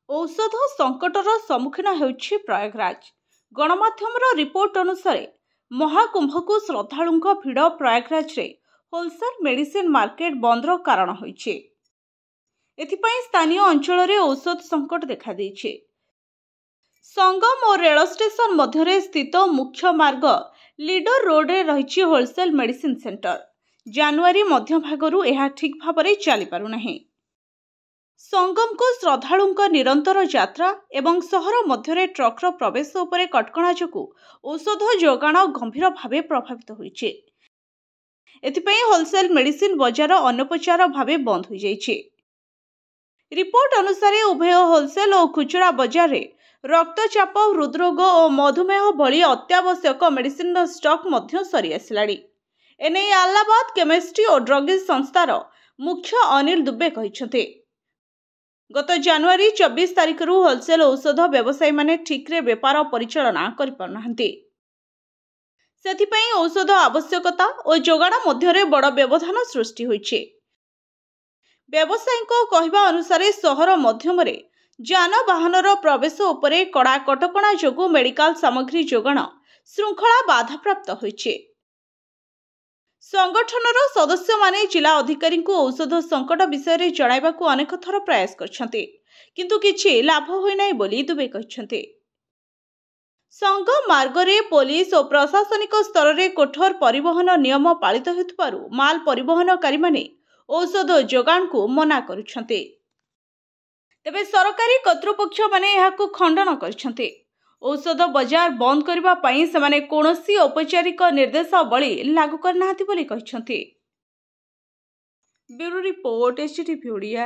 औषध संकटर सम्मुखीन होउछि प्रयागराज। गणमाध्यमर रिपोर्ट अनुसार महाकुंभ को श्रद्धालुंक भिड़ प्रयागराज रे होलसेल मेडिसिन मार्केट बंदर कारण होइछि। एथिपाई स्थानीय अंचल रे औषध संकट देखा देइछि। संगम और रेल स्टेशन मध्य स्थित मुख्य मार्ग लीडर रोड रे रहिछि होलसेल मेडिसिन सेंटर। जनवरी मध्य भागरु एहा ठीक भाबरे चली पारु नाही। संगम को श्रद्धालुंक निरंतर यात्रा एवं सहर मध्य ट्रक्र प्रवेश उपरे कटकणा जोगु औषध जोगाण गंभीर भावे प्रभावित होइछि। एथिपाई होलसेल मेडिसिन बजार अनौपचार भावे बंद हो जाइछि। रिपोर्ट अनुसार उभय होलसेल और खुचरा बजार रे रक्तचाप, हृदरोग और मधुमेह भली अत्यावश्यक मेडिसिन स्टॉक मध्य सरी आसिलाणी। एने अल्लाहाबाद केमिस्ट्री और ड्रग्स संस्थार मुख्य अनिल दुबे कहिसथि गत जनवरी 24 तारिख रु होलसेल औषध व्यवसायी माने ठीक रे व्यापार परिचालना करि पारनाहंती। सेथिपई औषध आवश्यकता और जोगाण मध्य बड़ व्यवधान सृष्टि होइछि। व्यवसायीको कहवा अनुसार सहर मध्यम यानवाहनर प्रवेश उपरे कड़ा कटकणा जोगु मेडिकल सामग्री जोगाण श्रृंखला बाधाप्राप्त होइछि। संगठनर सदस्य माने जिला अधिकारी को औषध संकट विषय जणाइबा को अनेक थर प्रयास करछन्ते, किंतु किछि लाभ होई नै बोली दुबे कहछन्ते। संगम मार्ग रे पुलिस और प्रशासनिक स्तर रे कठोर परिवहन नियम पालित हेतुपारु माल परिवहनकारी माने औषध जोगाण को मना करुछन्ते। तेबे सरकारी कर्तृपक्ष माने एहाकु खंडन करछन्ते। औषध बाजार बंद करबा पई सेमाने कोनोसी औपचारिक निर्देशावली लागू करनाहाती बोली कहछन्ते। Bureau report HTV Odia.